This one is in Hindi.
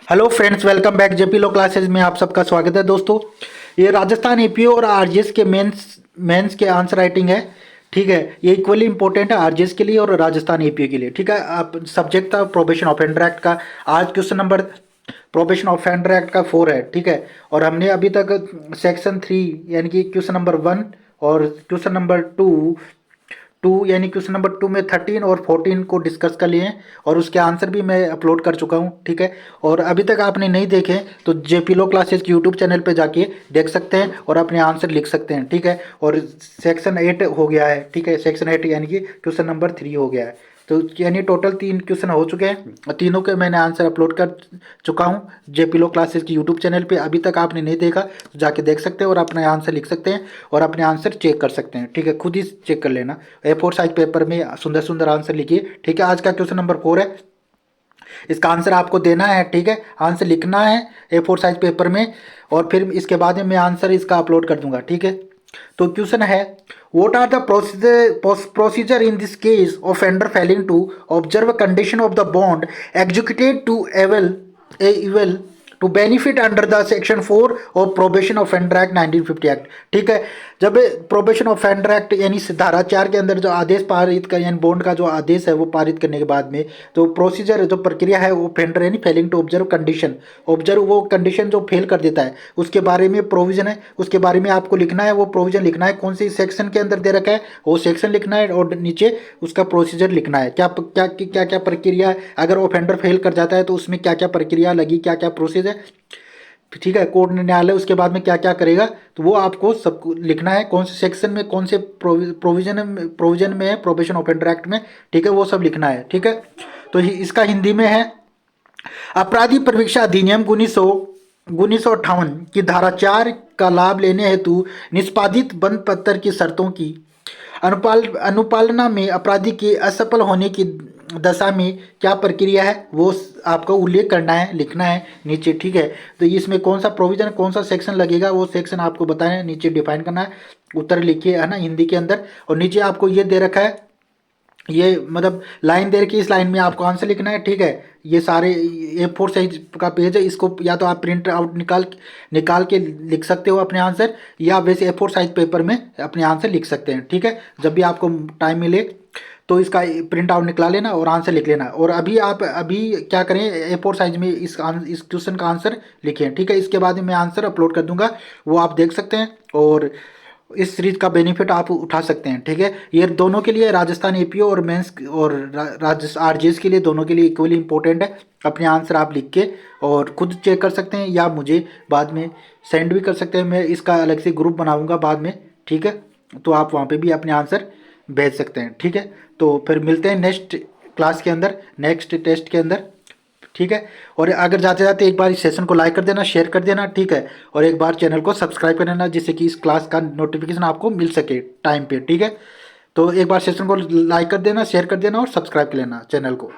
Hello friends, welcome back JP law classes में आप सबका स्वागत है। दोस्तों, ये राजस्थान एपीओ और आरजीएस के मेंस के आंसर राइटिंग है। ठीक है, ये इक्वली इंपॉर्टेंट है आरजीएस के लिए और राजस्थान एपीओ के लिए। ठीक है, आप सब्जेक्ट था प्रोबेशन ऑफेंडर एक्ट का। आज question number probation offender act का 4 है। ठीक है, और हमने अभी तक सेक्शन 3 यानी कि क्वेश्चन नंबर 1 और क्वेश्चन नंबर 2 यानी क्वेश्चन नंबर 2 में 13 और 14 को डिस्कस कर लिए हैं और उसके आंसर भी मैं अपलोड कर चुका हूं। ठीक है, और अभी तक आपने नहीं देखे तो जेपी लो क्लासेस के यूट्यूब चैनल पे जाके देख सकते हैं और अपने आंसर लिख सकते हैं। ठीक है, और सेक्शन 8 हो गया है। ठीक है, सेक्शन 8 यानी कि क्वेश्चन नंबर 3 हो गया है। तो यानी टोटल 3 क्वेश्चन हो चुके हैं और तीनों के मैंने आंसर अपलोड कर चुका हूँ जेपी लो क्लासेस की यूट्यूब चैनल पे। अभी तक आपने नहीं देखा तो जाके देख सकते हैं और अपने आंसर लिख सकते हैं और अपने आंसर चेक कर सकते हैं। ठीक है, खुद ही चेक कर लेना। A4 साइज पेपर में सुंदर सुंदर आंसर लिखिए। ठीक है, आज का क्वेश्चन नंबर 4 है, इसका आंसर आपको देना है। ठीक है, आंसर लिखना है A4 साइज पेपर में और फिर इसके बाद में मैं आंसर इसका अपलोड कर दूंगा। ठीक है, तो क्वेश्चन है, what are the procedure in this case offender failing to observe condition of the bond executed to avail to benefit under the section 4 of probation offender act 1950 act. ठीक है, जब प्रोबेशन ऑफेंडर एक्ट यानी धारा 4 के अंदर जो आदेश पारित कर यानी बॉन्ड का जो आदेश है वो पारित करने के बाद में तो प्रोसीजर जो प्रक्रिया है ऑफेंडर यानी failing to observe condition, observe वो कंडीशन जो फेल कर देता है उसके बारे में प्रोविजन है, उसके बारे में आपको लिखना है। वो प्रोविजन लिखना है कौन सी सेक्शन के अंदर दे रखा है वो सेक्शन लिखना है और नीचे उसका प्रोसीजर लिखना है। क्या क्या क्या क्या प्रक्रिया है, अगर ऑफेंडर फेल कर जाता है तो उसमें क्या क्या प्रक्रिया लगी, क्या क्या प्रोसेस है। ठीक है, कोर्ट न्यायालय उसके बाद में क्या क्या करेगा तो वो आपको सब लिखना है, कौन से सेक्शन में कौन से प्रोविजन में है प्रोबेशन ऑफेंडर एक्ट में। ठीक है, वो सब लिखना है। ठीक है, तो इसका हिंदी में है, अपराधी परीक्षा अधिनियम 1958 की धारा 4 का लाभ लेने हेतु निष्पादित बंद पत्र की शर्तों की अनुपालना में अपराधी के असफल होने की दशा में क्या प्रक्रिया है वो आपको उल्लेख करना है, लिखना है नीचे। ठीक है, तो इसमें कौन सा प्रोविजन कौन सा सेक्शन लगेगा वो सेक्शन आपको बताना है, नीचे डिफाइन करना है। उत्तर लिखिए, है ना, हिंदी के अंदर। और नीचे आपको ये दे रखा है, ये मतलब लाइन दे रखी है, इस लाइन में आपको आंसर लिखना है। ठीक है, ये सारे A4 साइज का पेज है, इसको या तो आप प्रिंट आउट निकाल के लिख सकते हो अपने आंसर, या वैसे A4 साइज पेपर में अपने आंसर लिख सकते हैं। ठीक है, जब भी आपको टाइम मिले तो इसका प्रिंट आउट निकाल लेना और आंसर लिख लेना। और अभी क्या करें, A4 साइज में इस क्वेश्चन का आंसर लिखें। ठीक है, इसके बाद में मैं आंसर अपलोड कर दूंगा, वो आप देख सकते हैं और इस सीरीज का बेनिफिट आप उठा सकते हैं। ठीक है, ये दोनों के लिए राजस्थान एपीओ और मेंस और राजस्थान आरजीएस के लिए दोनों के लिए इक्वली इंपॉर्टेंट है। अपने आंसर आप लिख के और खुद चेक कर सकते हैं या मुझे बाद में सेंड भी कर सकते हैं, मैं इसका अलग से ग्रुप बनाऊंगा बाद में। ठीक है, तो आप वहाँ पे भी अपने आंसर भेज सकते हैं। ठीक है, तो फिर मिलते हैं नेक्स्ट क्लास के अंदर, नेक्स्ट टेस्ट के अंदर। ठीक है, और अगर जाते जाते एक बार इस सेशन को लाइक कर देना, शेयर कर देना। ठीक है, और एक बार चैनल को सब्सक्राइब कर लेना जिससे कि इस क्लास का नोटिफिकेशन आपको मिल सके टाइम पे। ठीक है, तो एक बार सेशन को लाइक कर देना, शेयर कर देना और सब्सक्राइब कर लेना चैनल को।